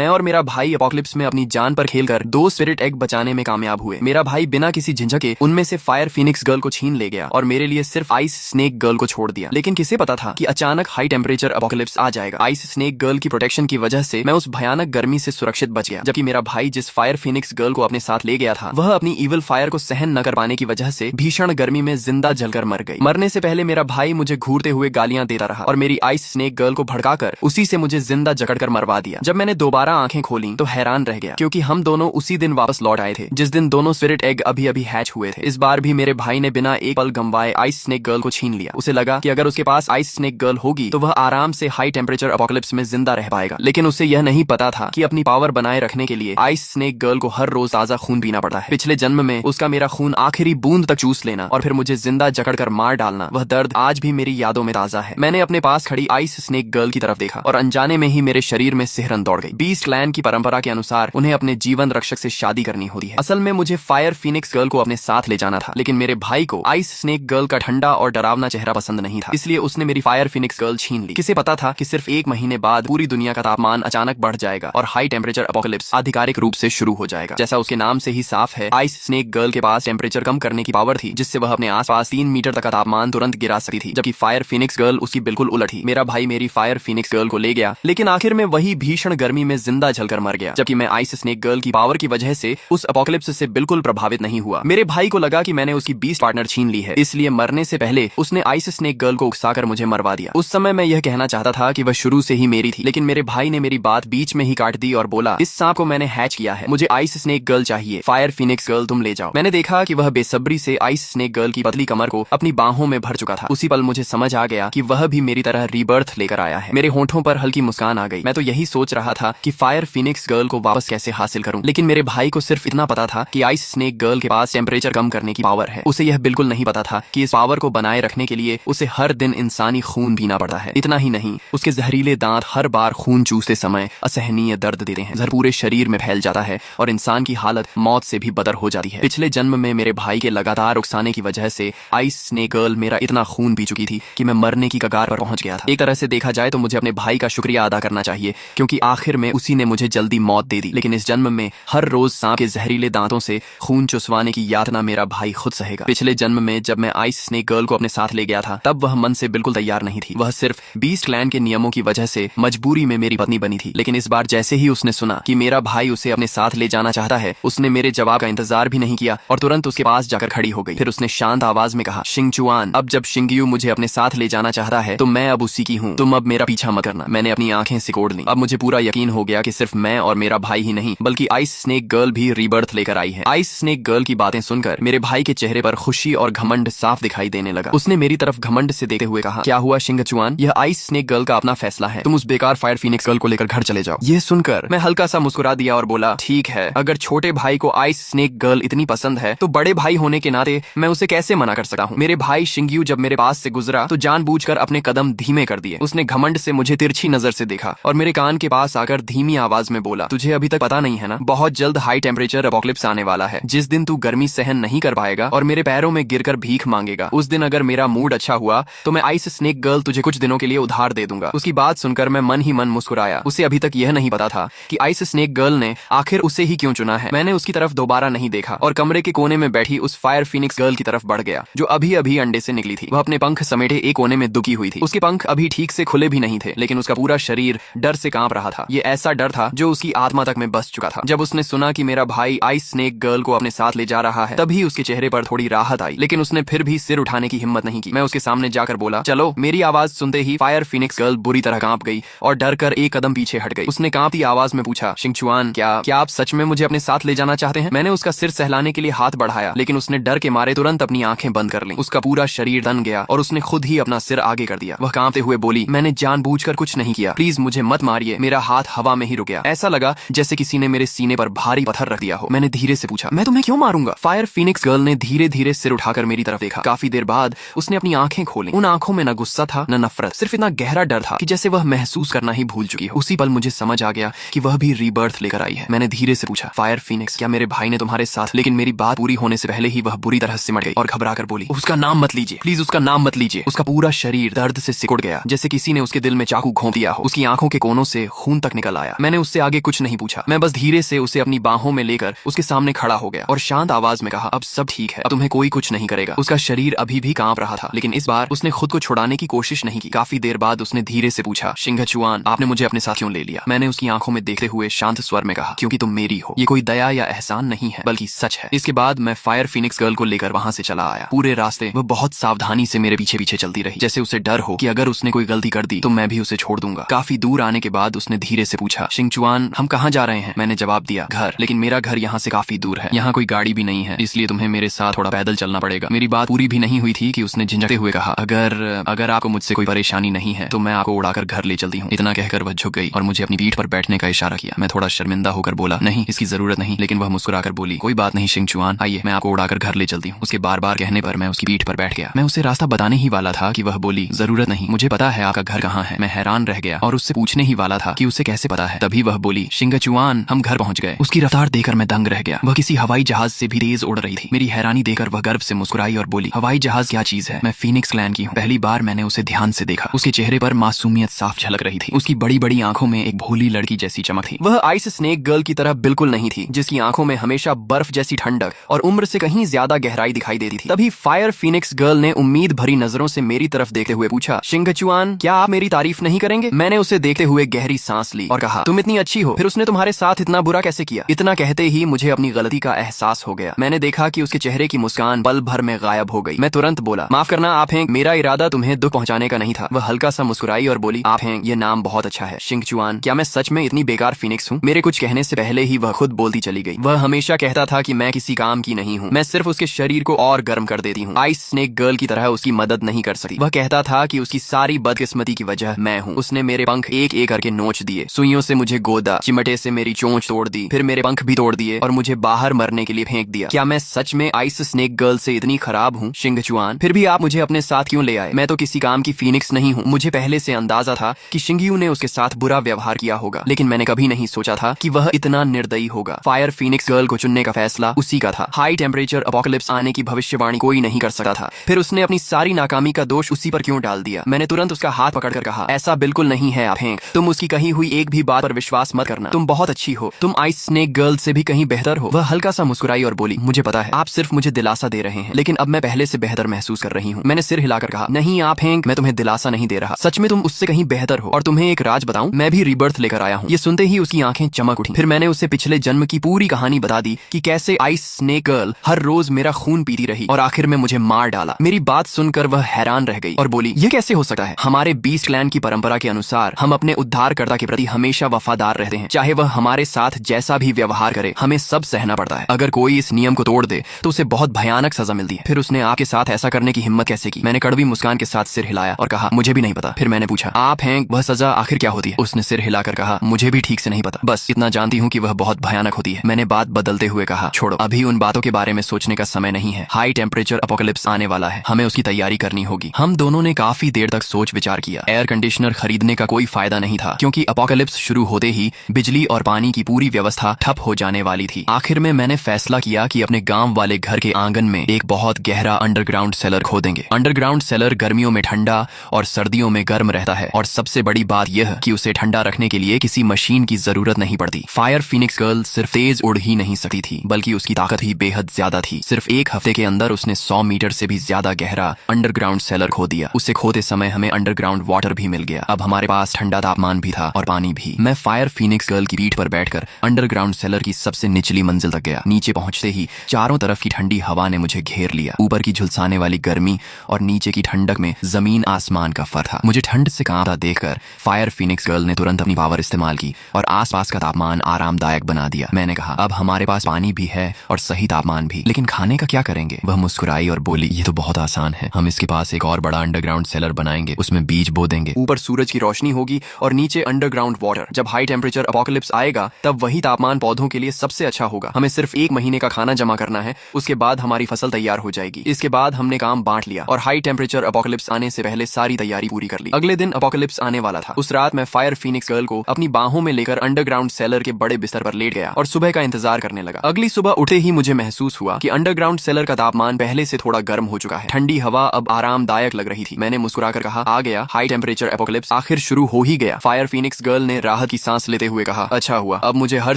मैं और मेरा भाई अपोकलिप्स में अपनी जान पर खेलकर 2 स्पिरिट एग बचाने में कामयाब हुए। मेरा भाई बिना किसी झिझके उनमें से फायर फिनिक्स गर्ल को छीन ले गया और मेरे लिए सिर्फ आइस स्नेक गर्ल को छोड़ दिया। लेकिन किसे पता था कि अचानक हाई टेम्परेचर अपोकलिप्स आ जाएगा। आइस स्नेक गर्ल की प्रोटेक्शन की वजह से मैं उस भयानक गर्मी से सुरक्षित बच गया, जबकि मेरा भाई जिस फायर फिनिक्स गर्ल को अपने साथ ले गया था वह अपनी इविल फायर को सहन न कर पाने की वजह से भीषण गर्मी में जिंदा जलकर मर गई। मरने से पहले मेरा भाई मुझे घूरते हुए गालियां देता रहा और मेरी आइस स्नेक गर्ल को भड़काकर उसी से मुझे जिंदा जकड़कर मरवा दिया। जब मैंने दोबारा आंखें खोली तो हैरान रह गया, क्योंकि हम दोनों उसी दिन वापस लौट आए थे जिस दिन दोनों स्पिरिट एग अभी अभी हैच हुए थे। इस बार भी मेरे भाई ने बिना एक पल गंवाए आइस स्नेक गर्ल को छीन लिया। उसे लगा कि अगर उसके पास आइस स्नेक गर्ल होगी तो वह आराम से हाई टेम्परेचर अपोकलिप्स में जिंदा रह पाएगा। लेकिन उसे यह नहीं पता था कि अपनी पावर बनाए रखने के लिए आइस स्नेक गर्ल को हर रोज ताजा खून पीना पड़ता है। पिछले जन्म में उसका मेरा खून आखिरी बूंद तक चूस लेना और फिर मुझे जिंदा जकड़कर मार डालना, वह दर्द आज भी मेरी यादों में ताजा है। मैंने अपने पास खड़ी आइस स्नेक गर्ल की तरफ देखा और अनजाने में ही मेरे शरीर में सिहरन दौड़ गई। बीस्ट क्लैन की परंपरा के अनुसार उन्हें अपने जीवन रक्षक से शादी करनी होती है। असल में मुझे फायर फिनिक्स गर्ल को अपने साथ ले जाना था, लेकिन मेरे भाई को आइस स्नेक गर्ल का ठंडा और डरावना चेहरा पसंद नहीं था, इसलिए उसने मेरी फायर फिनिक्स गर्ल छीन ली। किसे पता था कि सिर्फ 1 महीने बाद पूरी दुनिया का तापमान अचानक बढ़ जाएगा और हाई टेम्परेचर अपोकलिप्स आधिकारिक रूप से शुरू हो जाएगा। जैसा उसके नाम से ही साफ है, आइस स्नेक गर्ल के पास टेम्परेचर कम करने की पावर थी, जिससे वह अपने आसपास 3 मीटर तक का तापमान तुरंत गिरा सकती थी, जबकि फायर फिनिक्स गर्ल उसकी बिल्कुल उलट ही। मेरा भाई मेरी फायर फिनिक्स गर्ल को ले गया, लेकिन आखिर में वही भीषण गर्मी में जिंदा जलकर मर गया, जबकि मैं आइस स्नेक गर्ल की पावर की वजह से उस अपोकलिप्स से बिल्कुल प्रभावित नहीं हुआ। मेरे भाई को लगा कि मैंने उसकी बीस्ट पार्टनर छीन ली है, इसलिए मरने से पहले उसने आइस स्नेक गर्ल को उकसाकर मुझे मरवा दिया। उस समय मैं यह कहना चाहता था कि वह शुरू से ही मेरी थी, लेकिन मेरे भाई ने मेरी बात बीच में ही काट दी और बोला, इस सांप को मैंने हैच किया है, मुझे आइस स्नेक गर्ल चाहिए, फायर फिनिक्स गर्ल तुम ले जाओ। मैंने देखा कि वह बेसब्री से आइस स्नेक गर्ल की पतली कमर को अपनी बाहों में भर चुका था। उसी पल मुझे समझ आ गया कि वह भी मेरी तरह रीबर्थ लेकर आया है। मेरे होंठों पर हल्की मुस्कान आ गई। मैं तो यही सोच रहा था कि फायर फिनिक्स गर्ल को वापस कैसे हासिल करूं, लेकिन मेरे भाई को सिर्फ इतना पता था कि आइस स्नेक गर्ल के पास टेम्परेचर कम करने की पावर है। उसे यह बिल्कुल नहीं पता था कि इस पावर को बनाए रखने के लिए उसे हर दिन इंसानी खून पीना पड़ता है। इतना ही नहीं, उसके जहरीले दांत हर बार खून चूसते समय असहनीय दर्द देते हैं, जहर पूरे शरीर में फैल जाता है और इंसान की हालत मौत से भी बदतर हो जाती है। पिछले जन्म में मेरे भाई के लगातार उकसाने की वजह से आइस स्नेक गर्ल मेरा इतना खून पी चुकी थी कि मैं मरने की कगार पर पहुंच गया था। एक तरह से देखा जाए तो मुझे अपने भाई का शुक्रिया अदा करना चाहिए, क्योंकि आखिर में उसी ने मुझे जल्दी मौत दे दी। लेकिन इस जन्म में हर रोज सांप के जहरीले दांतों से खून चुसवाने की यातना मेरा भाई खुद सहेगा। पिछले जन्म में जब मैं आइस स्नेक गर्ल को अपने साथ ले गया था, तब वह मन से बिल्कुल तैयार नहीं थी। वह सिर्फ बीस्ट क्लैन के नियमों की वजह से मजबूरी में मेरी पत्नी बनी थी। लेकिन इस बार जैसे ही उसने सुना कि मेरा भाई उसे अपने साथ ले जाना चाहता है, उसने मेरे जवाब का इंतजार भी नहीं किया और तुरंत उसके पास जाकर खड़ी हो गई। फिर उसने शांत आवाज में कहा, शिंगचुआन, अब जब शिंगयू मुझे अपने साथ ले जाना चाहता है तो मैं अब उसी की हूँ, तुम अब मेरा पीछा मत करना। मैंने अपनी आंखें सिकोड़ ली। अब मुझे पूरा यकीन हो गया कि सिर्फ मैं और मेरा भाई ही नहीं, बल्कि आइस स्नेक गर्ल भी रीबर्थ लेकर आई है। आइस स्नेक गर्ल की बातें सुनकर मेरे भाई के चेहरे पर खुशी और घमंड साफ दिखाई देने लगा। उसने मेरी तरफ घमंड से देखते हुए कहा, क्या हुआ शिंगचुआन, यह आइस स्नेक गर्ल का अपना फैसला है, तुम उस बेकार फायर फिनिक्स गर्ल को लेकर घर चले जाओ। ये सुनकर मैं हल्का सा मुस्कुरा दिया और बोला, ठीक है, अगर छोटे भाई को आइस स्नेक गर्ल इतनी पसंद है तो बड़े भाई होने के नाते मैं उसे कैसे मना कर सकता हूँ। मेरे भाई शिंगयू जब मेरे पास से गुजरा तो जानबूझकर अपने कदम धीमे कर दिए। उसने घमंड से मुझे तिरछी नजर से देखा और मेरे कान के पास आकर धीमी आवाज में बोला, तुझे अभी तक पता नहीं है ना, बहुत जल्द हाई टेम्परेचर अपोकलिप्स आने वाला है। जिस दिन तू गर्मी सहन नहीं कर पाएगा और मेरे पैरों में गिरकर भीख मांगेगा, उस दिन अगर मेरा मूड अच्छा हुआ तो मैं आइस स्नेक गर्ल तुझे कुछ दिनों के लिए उधार दे दूंगा। उसकी बात सुनकर मैं मन ही मन मुस्कुराया। उसे अभी तक यह नहीं पता था कि आइस स्नेक गर्ल ने आखिर उसे ही क्यों चुना है। मैंने उसकी तरफ दोबारा नहीं देखा और कमरे के कोने में बैठी उस फायर फिनिक्स गर्ल की तरफ बढ़ गया, जो अभी अभी अंडे से निकली थी। वह अपने पंख समेटे एक कोने में दुखी हुई थी। उसके पंख अभी ठीक से खुले भी नहीं थे, लेकिन उसका पूरा शरीर डर से कांप रहा था। ये ऐसा डर था जो उसकी आत्मा तक में बस चुका था। जब उसने सुना कि मेरा भाई आइस स्नेक गर्ल को अपने साथ ले जा रहा है, तभी उसके चेहरे पर थोड़ी राहत आई, लेकिन उसने फिर भी सिर उठाने की हिम्मत नहीं की। मैं उसके सामने जाकर बोला, चलो। मेरी आवाज सुनते ही फायर फिनिक्स गर्ल बुरी तरह कांप गई और डर कर एक कदम पीछे हट गई। उसने कांपती आवाज में पूछा, शिंगचुआन, क्या आप सच में मुझे अपने साथ ले जाना चाहते हैं? मैंने उसका सिर सहलाने के लिए हाथ बढ़ाया, लेकिन उसने डर के मारे तुरंत अपनी आंखें बंद कर लीं। उसका पूरा शरीर दन गया और उसने खुद ही अपना सिर आगे कर दिया। वह कांपते हुए बोली, मैंने जानबूझकर कुछ नहीं किया, प्लीज मुझे मत मारिए। मेरा हाथ हवा में ही रुक गया। ऐसा लगा जैसे किसी ने मेरे सीने पर भारी पत्थर रख दिया हो। मैंने धीरे से पूछा, मैं तुम्हें क्यों मारूंगा? फायर फिनिक्स गर्ल ने धीरे धीरे सिर उठाकर मेरी तरफ देखा। काफी देर बाद उसने अपनी आंखें खोली। उन आंखों में न गुस्सा था न नफरत, सिर्फ इतना गहरा डर था कि जैसे वह महसूस करना ही भूल चुकी है। उसी पल मुझे समझ आ गया कि वह भी रीबर्थ लेकर आई है। मैंने धीरे से पूछा, फायर फिनिक्स, क्या मेरे भाई ने तुम्हारे साथ? लेकिन मेरी बात पूरी होने से पहले ही वह बुरी तरह सिमट गई और घबरा कर बोली, उसका नाम मत लीजिए, प्लीज उसका नाम मत लीजिए। उसका पूरा शरीर दर्द से सिकुड़ गया, जैसे किसी ने उसके दिल में चाकू घोंप दिया हो। उसकी आंखों के कोनों से खून तक निकल आया। आया। मैंने उससे आगे कुछ नहीं पूछा। मैं बस धीरे से उसे अपनी बाहों में लेकर उसके सामने खड़ा हो गया और शांत आवाज में कहा, अब सब ठीक है, अब तुम्हें कोई कुछ नहीं करेगा। उसका शरीर अभी भी कांप रहा था, लेकिन इस बार उसने खुद को छुड़ाने की कोशिश नहीं की। काफी देर बाद उसने धीरे से पूछा, शिंगचुआन, आपने मुझे अपने साथ क्यों ले लिया? मैंने उसकी आंखों में देखते हुए शांत स्वर में कहा, क्योंकि तुम मेरी हो। ये कोई दया या एहसान नहीं है, बल्कि सच है। इसके बाद मैं फायर फिनिक्स गर्ल को लेकर वहां से चला आया। पूरे रास्ते वह बहुत सावधानी से मेरे पीछे पीछे चलती रही, जैसे उसे डर हो कि अगर उसने कोई गलती कर दी तो मैं भी उसे छोड़ दूंगा। काफी दूर आने के बाद उसने धीरे से पूछा, शिंगचुआन, हम कहाँ जा रहे हैं? मैंने जवाब दिया, घर, लेकिन मेरा घर यहाँ से काफी दूर है, यहाँ कोई गाड़ी भी नहीं है, इसलिए तुम्हें मेरे साथ थोड़ा पैदल चलना पड़ेगा। मेरी बात पूरी भी नहीं हुई थी कि उसने झिझकते हुए कहा, अगर आपको मुझसे कोई परेशानी नहीं है तो मैं आपको उड़ाकर घर ले चलती हूँ। इतना कहकर वह झुक गई और मुझे अपनी पीठ पर बैठने का इशारा किया। मैं थोड़ा शर्मिंदा होकर बोला, नहीं, इसकी जरूरत नहीं, लेकिन वह मुस्कुराकर बोली, कोई बात नहीं शिंगचुआन, आइए मैं आपको उड़ाकर घर ले चलती हूँ। उसके बार बार कहने पर मैं उसकी पीठ पर बैठ गया। मैं उसे रास्ता बताने ही वाला था कि वह बोली, जरूरत नहीं, मुझे पता है आपका घर कहाँ है। मैं हैरान रह गया और उससे पूछने ही वाला था कि उसे कैसे पता है। तभी वह बोली, शिंगचुआन, हम घर पहुंच गए। उसकी रफ्तार देखकर मैं दंग रह गया। वह किसी हवाई जहाज से भी तेज उड़ रही थी। मेरी हैरानी देखकर वह गर्व से मुस्कुराई और बोली, हवाई जहाज क्या चीज है? मैं फीनिक्स क्लैन की हूँ। पहली बार मैंने उसे ध्यान से देखा। उसके चेहरे पर मासूमियत साफ झलक रही थी। उसकी बड़ी बड़ी आंखों में एक भोली लड़की जैसी चमक थी। वह आइस स्नेक गर्ल की तरह बिल्कुल नहीं थी, जिसकी आंखों में हमेशा बर्फ जैसी ठंडक और उम्र से कहीं ज्यादा गहराई दिखाई देती थी। तभी फायर फीनिक्स गर्ल ने उम्मीद भरी नजरों से मेरी तरफ देखते हुए पूछा, शिंगचुआन, क्या आप मेरी तारीफ नहीं करेंगे? मैंने उसे देखते हुए गहरी सांस ली और कहा, तुम इतनी अच्छी हो, फिर उसने तुम्हारे साथ इतना बुरा कैसे किया? इतना कहते ही मुझे अपनी गलती का एहसास हो गया। मैंने देखा कि उसके चेहरे की मुस्कान पल भर में गायब हो गई। मैं तुरंत बोला, माफ करना आप हैं, मेरा इरादा तुम्हें दुख पहुंचाने का नहीं था। वह हल्का सा मुस्कुराई और बोली, आप हैं, ये नाम बहुत अच्छा है। शिंगचुआन, क्या मैं सच में इतनी बेकार फिनिक्स हूँ? मेरे कुछ कहने से पहले ही वह खुद बोलती चली गई। वह हमेशा कहता था कि मैं किसी काम की नहीं हूँ, मैं सिर्फ उसके शरीर को और गर्म कर देती हूँ। आइस स्नेक गर्ल की तरह उसकी मदद नहीं कर सकती। वह कहता था कि उसकी सारी बदकिस्मती की वजह मैं हूँ। उसने मेरे पंख एक एक करके नोच दिए, सुइयों से मुझे गोदा, चिमटे से मेरी चोंच तोड़ दी, फिर मेरे पंख भी तोड़ दिए और मुझे बाहर मरने के लिए फेंक दिया। क्या मैं सच में आइस स्नेक गर्ल से इतनी खराब हूँ? शिंगचुआन, फिर भी आप मुझे अपने साथ क्यों ले आए? मैं तो किसी काम की फीनिक्स नहीं हूँ। मुझे पहले से अंदाजा था कि शिंगयू ने उसके साथ बुरा व्यवहार किया होगा, लेकिन मैंने कभी नहीं सोचा था कि वह इतना निर्दयी होगा। फायर फीनिक्स गर्ल को चुनने का फैसला उसी का था। हाई टेम्परेचर अपोकलिप्स आने की भविष्यवाणी कोई नहीं कर सकता था। फिर उसने अपनी सारी नाकामी का दोष उसी पर क्यों डाल दिया? मैंने तुरंत उसका हाथ पकड़कर कहा, ऐसा बिल्कुल नहीं है आप हैं, तुम उसकी कही हुई एक भी बात पर विश्वास मत करना। तुम बहुत अच्छी हो, तुम आइस स्नेक गर्ल से भी कहीं बेहतर हो। वह हल्का सा मुस्कुराई और बोली, मुझे पता है, आप सिर्फ मुझे दिलासा दे रहे हैं, लेकिन अब मैं पहले से बेहतर महसूस कर रही हूँ। मैंने सिर हिलाकर कहा, नहीं आप हैं, मैं तुम्हें दिलासा नहीं दे रहा, सच में तुम उससे कहीं बेहतर हो। और तुम्हें एक राज बताऊं, मैं भी रीबर्थ लेकर आया हूँ। ये सुनते ही उसकी आंखें चमक उठी। फिर मैंने उसे पिछले जन्म की पूरी कहानी बता दी कि कैसे आइस स्नेक गर्ल हर रोज मेरा खून पीती रही और आखिर में मुझे मार डाला। मेरी बात सुनकर वह हैरान रह गई और बोली, ये कैसे हो सकता है? हमारे बीस्ट क्लैन की परंपरा के अनुसार हम अपने उद्धारकर्ता के प्रति हमेशा वफादार रहते हैं, चाहे वह हमारे साथ जैसा भी व्यवहार करे, हमें सब सहना पड़ता है। अगर कोई इस नियम को तोड़ दे तो उसे बहुत भयानक सजा मिलती है। फिर उसने आपके साथ ऐसा करने की हिम्मत कैसे की? मैंने कड़वी मुस्कान के साथ सिर हिलाया और कहा, मुझे भी नहीं पता। फिर मैंने पूछा, आप हैं, वह सजा आखिर क्या होती है? उसने सिर हिलाकर कहा, मुझे भी ठीक से नहीं पता, बस इतना जानती हूँ कि वह बहुत भयानक होती है। मैंने बात बदलते हुए कहा, छोड़ो, अभी उन बातों के बारे में सोचने का समय नहीं है। हाई टेम्परेचर अपोकलिप्स आने वाला है, हमें उसकी तैयारी करनी होगी। हम दोनों ने काफी देर तक सोच विचार किया। एयर कंडीशनर खरीदने का कोई फायदा नहीं था, क्योंकि अपोकलिप्स शुरू होते ही बिजली और पानी की पूरी व्यवस्था ठप हो जाने वाली थी। आखिर में मैंने फैसला किया कि अपने गांव वाले घर के आंगन में एक बहुत गहरा अंडरग्राउंड सेलर खोदेंगे। अंडरग्राउंड सेलर गर्मियों में ठंडा और सर्दियों में गर्म रहता है, और सबसे बड़ी बात यह कि उसे ठंडा रखने के लिए किसी मशीन की जरूरत नहीं पड़ती। फायर फीनिक्स गर्ल सिर्फ तेज उड़ ही नहीं सकती थी, बल्कि उसकी ताकत ही बेहद ज्यादा थी। सिर्फ एक हफ्ते के अंदर उसने 100 मीटर से भी ज्यादा गहरा अंडरग्राउंड सेलर खो दिया। उसे खोते समय हमें अंडरग्राउंड वाटर भी मिल गया। अब हमारे पास ठंडा तापमान भी था और पानी भी। मैं फायर फीनिक्स गर्ल की पीठ पर बैठकर अंडरग्राउंड सेलर की सबसे निचली मंजिल तक गया। नीचे पहुंचते ही चारों तरफ की ठंडी हवा ने मुझे घेर लिया। ऊपर की झुलसाने वाली गर्मी और नीचे की ठंडक में जमीन आसमान का फर्क था। मुझे ठंड से कांपता देखकर फायर फीनिक्स गर्ल ने तुरंत अपनी पावर इस्तेमाल की और आसपास का तापमान आरामदायक बना दिया। मैंने कहा, अब हमारे पास पानी भी है और सही तापमान भी, लेकिन खाने का क्या करेंगे? वह मुस्कुराई और बोली, ये तो बहुत आसान है, हम इसके पास एक और बड़ा अंडरग्राउंड सेलर बनाएंगे, उसमें बीज बो देंगे, ऊपर सूरज की रोशनी होगी और नीचे अंडरग्राउंड वाटर। जब हाई टेम्परेचर अपोकलिप्स आएगा तब वही तापमान पौधों के लिए सबसे अच्छा होगा। हमें सिर्फ 1 महीने का खाना जमा करना है, उसके बाद हमारी फसल तैयार हो जाएगी। इसके बाद हमने काम बांट लिया और हाई टेम्परेचर अपोकलिप्स आने से पहले सारी तैयारी पूरी कर ली। अगले दिन अपोकलिप्स आने वाला था। उस रात मैं फायर फीनिक्स गर्ल को अपनी बाहों में लेकर अंडरग्राउंड सेलर के बड़े बिस्तर पर लेट गया और सुबह का इंतजार करने लगा। अगली सुबह उठते ही मुझे महसूस हुआ कि अंडरग्राउंड सेलर का तापमान पहले से थोड़ा गर्म हो चुका है। ठंडी हवा अब आरामदायक लग रही थी। मैंने मुस्कुराकर कहा, आ गया, हाई टेम्परेचर एपोकलिप्स आखिर शुरू हो ही गया। फायर फीनिक्स गर्ल ने राहत की सांस लेते हुए कहा, अच्छा हुआ, अब मुझे हर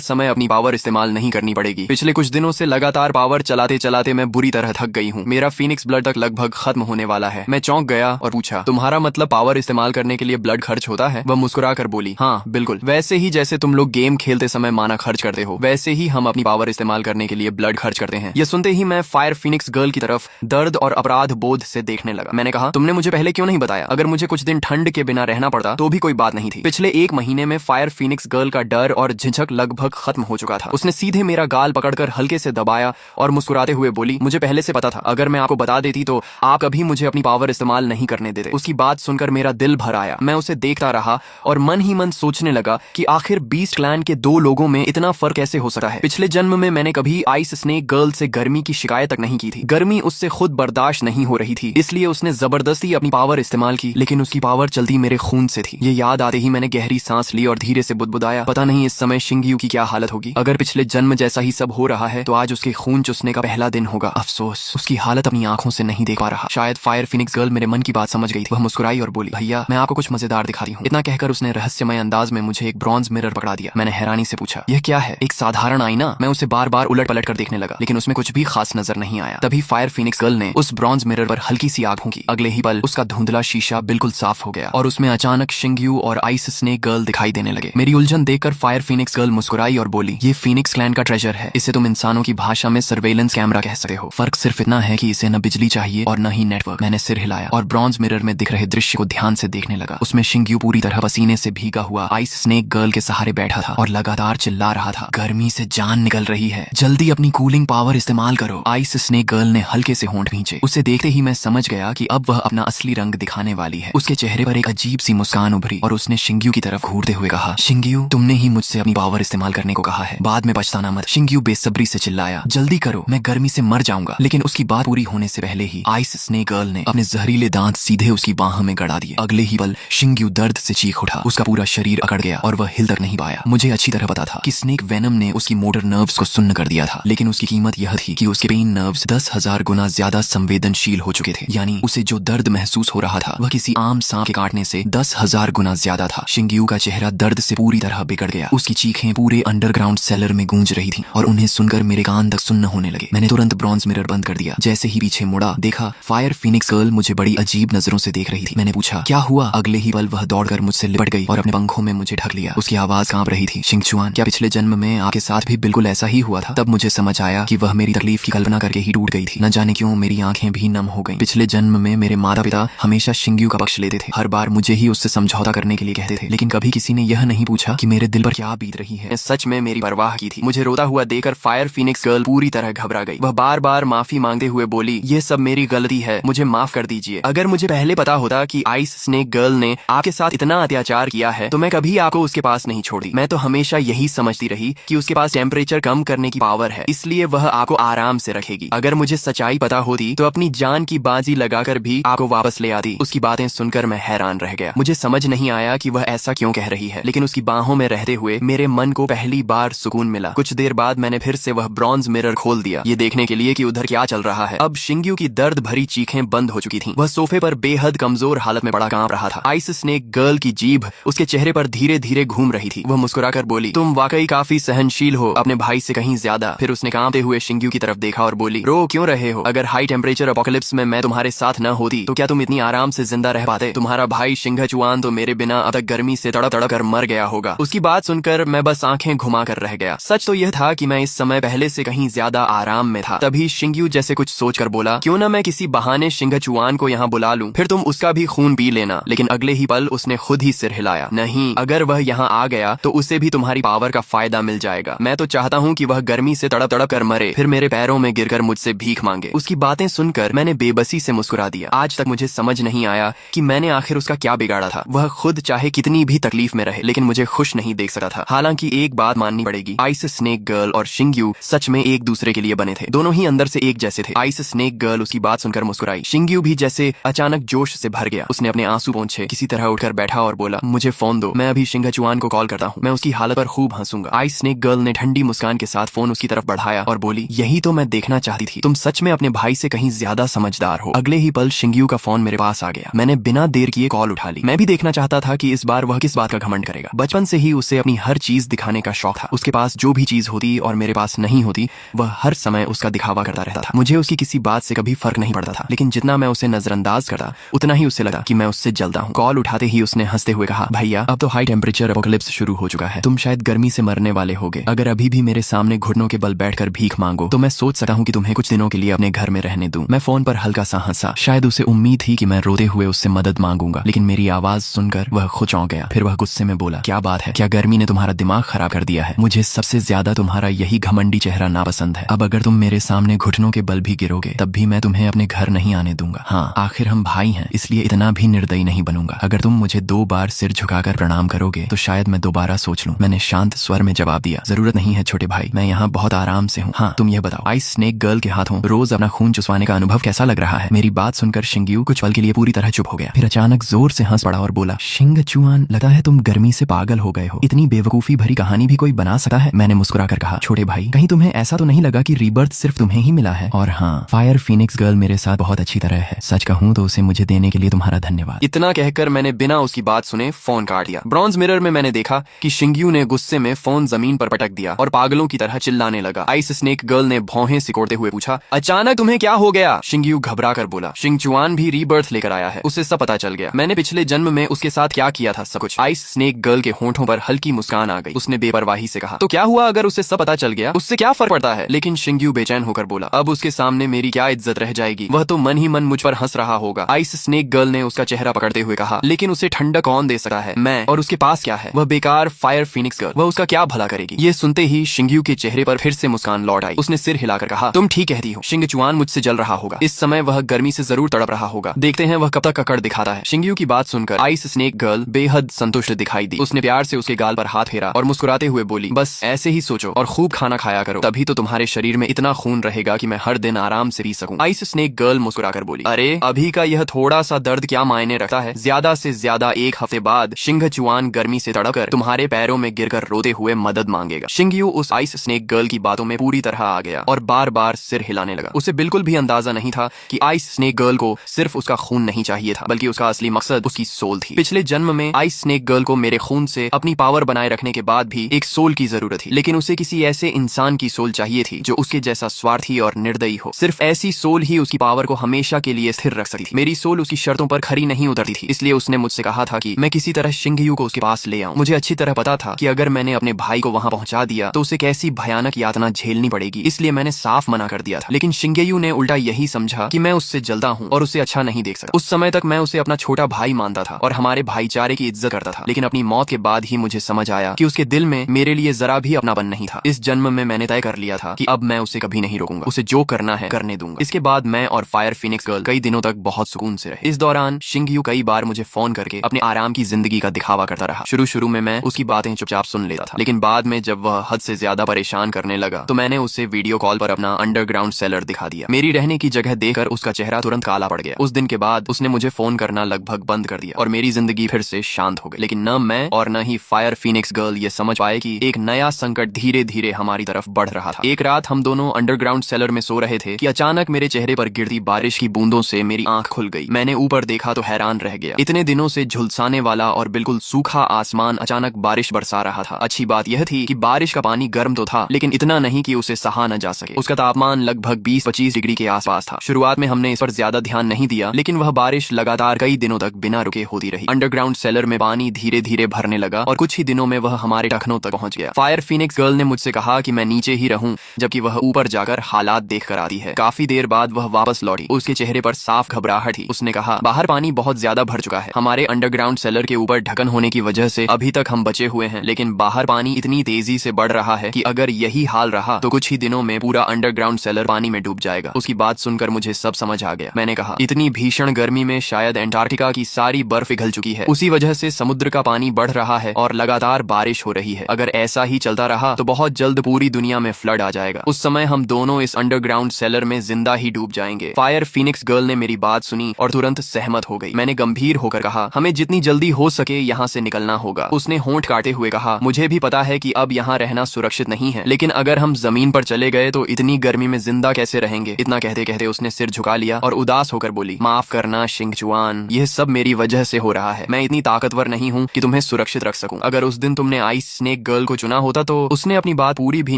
समय अपनी पावर इस्तेमाल नहीं करनी पड़ेगी। पिछले कुछ दिनों से लगातार पावर चलाते चलाते मैं बुरी तरह थक गई हूँ। मेरा फीनिक्स ब्लड तक लगभग खत्म होने वाला है। मैं चौंक गया और पूछा, तुम्हारा मतलब पावर इस्तेमाल करने के लिए ब्लड खर्च होता है? वह मुस्कुरा कर बोली, हाँ बिल्कुल, वैसे ही जैसे तुम लोग गेम खेलते समय माना खर्च करते हो, वैसे ही हम अपनी पावर इस्तेमाल करने के लिए ब्लड खर्च करते हैं। यह सुनते ही मैं फायर फीनिक्स गर्ल की तरफ दर्द और अपराध बोध से देखने लगा। मैंने कहा, तुमने मुझे पहले क्यों नहीं बताया? अगर मुझे कुछ दिन ठंड के बिना रहना पड़ता तो भी कोई बात नहीं थी। पिछले 1 महीने में फायर फीनिक्स गर्ल का डर और झिझक लगभग खत्म हो चुका था। उसने सीधे मेरा गाल पकड़कर हल्के से दबाया और मुस्कुराते हुए बोली, मुझे पहले से पता था, अगर मैं आपको बता देती तो आप कभी मुझे अपनी पावर इस्तेमाल नहीं करने देते। उसकी बात सुनकर मेरा दिल भर आया। मैं उसे देखता रहा और मन ही मन सोचने लगा कि आखिर बीस्ट क्लैन के 2 लोगों में इतना फर्क कैसे हो सकता है। पिछले जन्म में मैंने कभी आइस स्नेक गर्ल से गर्मी की शिकायत तक नहीं की थी। गर्मी उससे खुद बर्दाश्त नहीं हो रही थी, इसलिए उसने जबरदस्ती अपनी पावर इस्तेमाल की, लेकिन उसकी पावर चलती मेरे खून से थी। ये याद आते ही मैंने गहरी सांस ली और धीरे से बुदबुदाया, पता नहीं इस समय शिंगयू की क्या हालत होगी। अगर पिछले जन्म जैसा ही सब हो रहा है तो आज उसके खून चूसने का पहला दिन होगा। अफसोस, उसकी हालत अपनी आंखों से नहीं देख पा रहा। शायद फायर फीनिक्स गर्ल मेरे मन की बात समझ गई थी। वह मुस्कुराई और बोली, भैया मैं आपको कुछ मजेदार दिखाती हूँ। इतना कहकर उसने रहस्यमय अंदाज में मुझे एक ब्रॉन्ज मिरर पकड़ा दिया। मैंने हैरानी से पूछा, यह क्या है? एक साधारण आईना। मैं उसे बार बार उलट पलट कर देखने लगा, लेकिन उसमें कुछ भी खास नजर नहीं आया। तभी फायर फीनिक्स गर्ल ने उस ब्रॉन्ज मिरर पर हल्की सी आंख की। अगले ही पल उसका धुंधला शीशा बिल्कुल साफ हो गया और उसमें अचानक शिंगयू और आइस स्नेक गर्ल दिखाई देने लगे। मेरी उलझन देखकर फायर फीनिक्स गर्ल मुस्कुराई और बोली, ये फीनिक्स क्लैन का ट्रेजर है। इसे तुम इंसानों की भाषा में सर्वेलेंस कैमरा कह सकते हो। फर्क सिर्फ इतना है कि इसे न बिजली चाहिए और न ही नेटवर्क। मैंने सिर हिलाया और ब्रॉन्ज मिरर में दिख रहे दृश्य को ध्यान से देखने लगा। उसमें शिंगयू पूरी तरह पसीने से भीगा हुआ आइस स्नेक गर्ल के सहारे बैठा था और लगातार चिल्ला रहा था, गर्मी से जान निकल रही है, जल्दी अपनी कूलिंग पावर इस्तेमाल करो। आइस स्नेक गर्ल ने हल्के से होंठ भींचे। उसे देखते ही मैं समझ गया कि अब वह अपना असली रंग दिखाने वाली है। उसके चेहरे पर एक अजीब सी मुस्कान उभरी और उसने शिंगयू की तरफ घूरते हुए कहा, शिंगयू तुमने ही मुझसे अपनी पावर इस्तेमाल करने को कहा है, बाद में पछताना मत। शिंगयू बेसब्री से चिल्लाया, जल्दी करो, मैं गर्मी से मर जाऊंगा। लेकिन उसकी बात पूरी होने से पहले ही आइस स्नेक गर्ल ने अपने जहरीले दांत सीधे उसकी बाह में गड़ा दिए। अगले ही पल शिंगयू दर्द से चीख उठा। उसका पूरा शरीर अकड़ गया और वह हिल तक नहीं पाया। मुझे अच्छी तरह पता था कि स्नेक वेनम ने उसकी मोटर नर्व्स को सुन्न कर दिया था, लेकिन उसकी कीमत यह थी कि उसके पेन नर्व्स 10,000 गुना ज्यादा संवेदनशील हो चुके थे। यानी उसे जो दर्द महसूस हो रहा था वह किसी आम सांप के काटने से 10,000 गुना ज्यादा था। शिंगयू का चेहरा दर्द से पूरी तरह बिगड़ गया। उसकी चीखें पूरे अंडरग्राउंड सेलर में गूंज रही थी और उन्हें सुनकर मेरे कान तक सुन्न होने लगे। मैंने तुरंत ब्रॉन्ज मिरर बंद कर दिया। जैसे ही पीछे मुड़ा, देखा फायर फीनिक्स गर्ल मुझे बड़ी अजीब नजरों से देख रही थी। मैंने पूछा, क्या हुआ? अगले ही पल वह दौड़कर मुझसे लिपट गई और अपने पंखों में मुझे ढक लिया। उसकी आवाज कांप रही थी, शिंगचुआन, क्या पिछले जन्म में आपके साथ भी बिल्कुल ऐसा ही हुआ था? तब मुझे समझ आया कि वह मेरी तकलीफ की कल्पना करके ही टूट गई थी। न जाने क्यों मेरी आंखें भी नम हो गईं। पिछले जन्म में मेरे माता पिता हमेशा शिंगयू का पक्ष लेते थे। हर बार मुझे ही उससे समझौता करने के लिए कहते थे, लेकिन कभी किसी ने यह नहीं पूछा कि मेरे दिल पर क्या बीत रही है। सच में मेरी परवाह की थी। मुझे रोता हुआ देखकर फायर फीनिक्स गर्ल पूरी तरह घबरा गई। वह बार बार माफी मांगते हुए बोली, ये सब मेरी गलती है, मुझे माफ कर दीजिए। अगर मुझे पहले पता होता कि आइस स्नेक गर्ल ने आपके साथ इतना अत्याचार किया है तो मैं कभी आपको उसके पास नहीं छोड़ी। मैं तो हमेशा यही समझती रही कि उसके पास टेम्परेचर कम करने की पावर है, इसलिए वह आपको आराम से रखेगी। अगर मुझे सच्चाई पता होती तो अपनी जान की बाजी लगाकर भी आपको वापस ले आती। उसकी बातें सुनकर मैं हैरान रह गया। मुझे समझ नहीं आया कि वह ऐसा क्यों कह रही है, लेकिन उसकी बाहों में रहते हुए मेरे मन को पहली बार सुकून मिला। कुछ देर बाद मैंने फिर से वह ब्रॉन्ज मिरर खोल दिया, ये देखने के लिए कि उधर क्या चल रहा है। अब शिंगयू की दर्द भरी चीखें बंद हो चुकी थीं। वह सोफे पर बेहद कमजोर हालत में पड़ा कांप रहा था। आइस स्नेक गर्ल की जीभ उसके चेहरे पर धीरे धीरे घूम रही थी। वह मुस्कुराकर बोली, तुम वाकई काफी सहनशील हो, अपने भाई से कहीं ज्यादा। फिर उसने कांपते हुए शिंगयू की तरफ देखा और बोली, रो क्यों रहे हो? अगर हाई टेम्परेचर अपोकलिप्स में मैं तुम्हारे साथ न होती तो क्या तुम इतनी आराम से जिंदा रह पाते? तुम्हारा भाई शिंगचुआन तो मेरे बिना अब तक गर्मी से तड़प तड़प कर मर गया होगा। उसकी बात सुनकर मैं बस आंखें घुमा कर रह गया। सच तो यह था कि मैं इस समय पहले से कहीं ज्यादा आराम में था। तभी शिंगयू जैसे कुछ सोचकर बोला, क्यों ना मैं किसी बहाने शिंगचुआन को यहाँ बुला लूं, फिर तुम उसका भी खून पी लेना। लेकिन अगले ही पल उसने खुद ही सिर हिलाया, नहीं, अगर वह यहाँ आ गया तो उसे भी तुम्हारी पावर का फायदा मिल जाएगा। मैं तो चाहता हूँ कि वह गर्मी से तड़प तड़प कर मरे, फिर मेरे पैरों में गिरकर मुझसे भीख मांगे। उसकी बातें सुनकर मैंने बेबसी से मुस्कुरा दिया। आज तक मुझे समझ नहीं आया कि मैंने आखिर उसका क्या बिगाड़ा था। वह खुद चाहे कितनी भी तकलीफ में रहे, लेकिन मुझे खुश नहीं देख सकता था। हालांकि एक बात माननी पड़ेगी, आइस स्नेक गर्ल और शिंगयू सच में एक दूसरे के लिए बने थे। दोनों ही अंदर से एक जैसे थे। आइस स्नेक गर्ल उसकी बात सुनकर मुस्कुराई। शिंगयू भी जैसे अचानक जोश से भर गया। उसने अपने आंसू पोंछे, किसी तरह उठकर बैठा और बोला, मुझे फोन दो, मैं अभी शिंगचुआन को कॉल करता हूँ, मैं उसकी हालत पर खूब हंसूंगा। आइस स्नेक गर्ल ने ठंडी मुस्कान के साथ फोन उसकी तरफ बढ़ाया और बोली, यही तो मैं देखना चाहती थी, तुम सच में अपने भाई से कहीं ज्यादा समझदार हो। अगले ही पल शिंगयू का फोन मेरे पास आ गया। मैंने बिना देर किए कॉल उठा ली। मैं भी देखना चाहता था कि इस बार वह किस बात का घमंड घमंड करेगा। बचपन से ही उसे अपनी हर चीज दिखाने का शौक था। उसके पास जो भी चीज होती और मेरे पास नहीं होती, वह हर समय उसका दिखावा करता रहता था। मुझे उसकी किसी बात से कभी फर्क नहीं पड़ता था, लेकिन जितना मैं उसे नजरअंदाज करता उतना ही उससे लगा कि मैं उससे जलता हूँ। कॉल उठाते ही उसने हंसते हुए कहा, भैया अब तो हाई टेम्परेचर एपोकलिप्स शुरू हो चुका है, तुम शायद गर्मी से मरने वाले होगे। अगर अभी भी मेरे सामने घुटनों के बल बैठकर भीख मांगो तो मैं सोच सकता हूँ कि तुम्हें कुछ दिनों के लिए अपने घर में रहने दूं। मैं फोन पर हल्का सा हंसा। शायद उसे उम्मीद थी कि मैं रोते हुए उससे मदद मांगूंगा, लेकिन मेरी आवाज सुनकर वह खुद चौंक गया। फिर वह गुस्से में बोला, क्या बात है, क्या गर्मी ने तुम्हारा दिमाग खराब कर दिया है? मुझे सबसे ज्यादा तुम्हारा यही घमंडी चेहरा नापसंद है। अब अगर तुम मेरे सामने घुटनों के बल भी गिरोगे तब भी मैं तुम्हें अपने घर नहीं आने दूंगा। हाँ, आखिर हम भाई हैं, इसलिए इतना भी निर्दयी नहीं बनूंगा। अगर तुम मुझे 2 बार सिर झुकाकर प्रणाम करोगे तो शायद मैं दोबारा सोच लूं। मैंने शांत स्वर में जवाब दिया, जरूरत नहीं है छोटे भाई, मैं यहाँ बहुत आराम से हूँ। हाँ, तुम यह बताओ, आइस स्नेक गर्ल के हाथों रोज अपना खून चुसवाने का अनुभव कैसा लग रहा है? मेरी बात सुनकर शिंग्यू कुछ पल के लिए पूरी तरह चुप हो गया, फिर अचानक जोर से हंस पड़ा और बोला, शिंगचुआन, लगता है तुम गर्मी से पागल हो गए हो। इतनी बेवकूफी भरी कहानी भी कोई बना सकता है? मैंने मुस्कुराकर कहा, छोटे भाई, कहीं तुम्हें ऐसा तो नहीं लगा कि रीबर्थ सिर्फ तुम्हें ही मिला है? और हाँ, फायर फीनिक्स गर्ल मेरे साथ बहुत अच्छी तरह है। सच कहूँ तो उसे मुझे देने के लिए तुम्हारा धन्यवाद। इतना कहकर मैंने बिना उसकी बात सुने फोन काट दिया। ब्रॉन्ज मिरर में मैंने देखा कि शिंग्यू ने गुस्से में फोन जमीन पर पटक दिया और पागलों की तरह चिल्लाने लगा। आइस स्नेक गर्ल ने भौहें सिकोड़ते हुए पूछा, अचानक तुम्हें क्या हो गया? शिंग्यू घबरा कर बोला, शिंगचुआन भी रीबर्थ लेकर आया है, उसे सब पता चल गया। मैंने पिछले जन्म में उसके साथ क्या किया था, सब कुछ। आइस स्नेक गर्ल के होंठों पर हल्की मुस्कान आ गई। उसने बेपरवाही से कहा, तो क्या हुआ अगर उसे सब पता चल गया? उससे क्या फर्क पड़ता है? लेकिन शिंग्यू बेचैन होकर बोला, अब उसके सामने मेरी क्या इज्जत रह जाएगी? वह तो मन ही मन मुझ पर हंस रहा होगा। आइस स्नेक गर्ल ने उसका चेहरा पकड़ते हुए कहा, लेकिन उसे ठंडक कौन दे सकता है? मैं। और उसके पास क्या है? वह बेकार फायर फीनिक्स गर्ल, वह उसका क्या भला करेगी? ये सुनते ही शिंग्यू के चेहरे पर फिर से मुस्कान लौट आई। उसने सिर हिलाकर कहा, तुम ठीक कहती हो, शिंगचुआन मुझसे जल रहा होगा। इस समय वह गर्मी से जरूर तड़प रहा होगा। देखते हैं वह कब तक अकड़ दिखाता है। शिंग्यू की बात सुनकर आइस स्नेक गर्ल बेहद संतुष्ट दिखाई दी। उसने प्यार से उसके गाल पर हाथ फेरा और मुस्कुराते हुए बोली, बस ऐसे ही सोचो और खूब खाना खाया करो, तभी तो तुम्हारे शरीर में इतना खून रहेगा कि मैं हर दिन आराम से पी सकूं। आइस स्नेक गर्ल मुस्कुराकर बोली, अरे अभी का यह थोड़ा सा दर्द क्या मायने रखता है? ज्यादा से ज्यादा 1 हफ्ते बाद शिंगचुआन गर्मी से तड़पकर तुम्हारे पैरों में गिरकर रोते हुए मदद मांगेगा। शिंग्यू उस आइस स्नेक गर्ल की बातों में पूरी तरह आ गया और बार बार सिर हिलाने लगा। उसे बिल्कुल भी अंदाजा नहीं था कि आइस स्नेक गर्ल को सिर्फ उसका खून नहीं चाहिए था, बल्कि उसका असली मकसद उसकी सोल थी। पिछले जन्म में आइस स्नेक गर्ल को मेरे खून से अपनी पावर बनाए रखने के बाद भी एक सोल की जरूरत थी, लेकिन उसे किसी ऐसे इंसान की सोल चाहिए थी जो उसके जैसा स्वार्थी और निर्दयी हो। सिर्फ ऐसी सोल ही उसकी पावर को हमेशा के लिए स्थिर रख सकती थी। मेरी सोल उसकी शर्तों पर खरी नहीं उतरती थी, इसलिए उसने मुझसे कहा था कि मैं किसी तरह शिंग्यू को उसके पास ले आऊं। मुझे अच्छी तरह पता था कि अगर मैंने अपने भाई को वहां पहुंचा दिया तो उसे कैसी भयानक यातना झेलनी पड़ेगी, इसलिए मैंने साफ मना कर दिया था। लेकिन शिंगेयू ने उल्टा यही समझा कि मैं उससे जलता हूं और उसे अच्छा नहीं देख सकता। उस समय तक मैं उसे अपना छोटा भाई मानता था और हमारे भाईचारे की इज्जत करता था, लेकिन अपनी मौत के बाद ही मुझे समझ आया कि उसके दिल में मेरे लिए जरा भी अपनापन नहीं था। इस जन्म में मैंने तय कर लिया था कि अब मैं उसे कभी नहीं रोकूंगा, उसे जो करना है करने दूंगा। इसके बाद मैं और फायर फीनिक्स गर्ल कई दिनों तक बहुत सुकून से रहे। इस दौरान शिंग्यू कई बार मुझे फोन करके अपने आराम की जिंदगी का दिखावा करता रहा। शुरू में मैं उसकी बातें चुपचाप सुन लेता था, लेकिन बाद में जब वह हद से ज्यादा परेशान करने लगा तो मैंने उसे वीडियो कॉल पर अपना अंडरग्राउंड सेलर दिखा दिया। मेरी रहने की जगह देखकर उसका चेहरा तुरंत काला पड़ गया। उस दिन के बाद उसने मुझे फोन करना लगभग बंद कर दिया और मेरी जिंदगी फिर से शांत हो गई। लेकिन न मैं और न ही फायर फीनिक्स गर्ल ये समझ पाए कि एक नया संकट धीरे धीरे हमारी तरफ बढ़ रहा था। एक रात हम दोनों अंडरग्राउंड सेलर में सो रहे थे कि अचानक मेरे चेहरे पर गिरती बारिश की बूंदों से मेरी आंख खुल गई। मैंने ऊपर देखा तो हैरान रह गया। इतने दिनों से झुलसाने वाला और बिल्कुल सूखा आसमान अचानक बारिश बरसा रहा था। अच्छी बात यह थी कि बारिश का पानी गर्म तो था, लेकिन इतना नहीं कि उसे सहा न जा सके। उसका तापमान लगभग 20-25 डिग्री के आसपास था। शुरुआत में हमने इस पर ज्यादा ध्यान नहीं दिया, लेकिन वह बारिश लगातार कई दिनों तक बिना रुके होती रही। अंडरग्राउंड सेलर में पानी धीरे धीरे भरने लगा और कुछ ही दिनों में वह हमारे टखनों तक पहुंच गया। फायर फीनिक्स गर्ल ने मुझसे कहा कि मैं नीचे ही रहूं, जबकि वह ऊपर जाकर हालात देख कर आती है। काफी देर बाद वह वापस लौटी। उसके चेहरे पर साफ घबराहट थी। उसने कहा, बाहर पानी बहुत ज्यादा भर चुका है। हमारे अंडरग्राउंड सेलर के ऊपर ढक्कन होने की वजह से अभी तक हम बचे हुए हैं, लेकिन बाहर पानी इतनी तेजी से बढ़ रहा है कि अगर यही हाल रहा तो कुछ ही दिनों में पूरा अंडरग्राउंड सेलर पानी में डूब जाएगा। उसकी बात सुनकर मुझे सब समझ आ गया। मैंने कहा, इतनी भीषण गर्मी में शायद एंटार्क्टिका की सारी बर्फ पिघल चुकी है। उसी वजह से समुद्र का पानी बढ़ रहा है और लगातार बारिश हो रही है। अगर ऐसा ही चलता रहा तो बहुत जल्द पूरी दुनिया में फ्लड आ जाएगा। उस समय हम दोनों इस अंडरग्राउंड सेलर में जिंदा ही डूब जाएंगे। फायर फीनिक्स गर्ल ने मेरी बात सुनी और तुरंत सहमत हो गई। मैंने गंभीर होकर कहा, हमें जितनी जल्दी हो सके यहाँ से निकलना होगा। उसने होंठ काटे हुए कहा, मुझे भी पता है कि अब यहाँ रहना सुरक्षित नहीं है, लेकिन अगर हम जमीन पर चले गए तो इतनी गर्मी में जिंदा कैसे रहेंगे? इतना कहते कहते उसने सिर झुका लिया और उदास होकर बोली, माफ करना शिंगचुआन, यह सब मेरी वजह से हो रहा है। मैं इतनी ताकतवर नहीं हूँ कि तुम्हें तुम्हें सुरक्षित रख सकूं। अगर उस दिन तुमने आइस स्नेक गर्ल को चुना होता तो उसने अपनी बात पूरी भी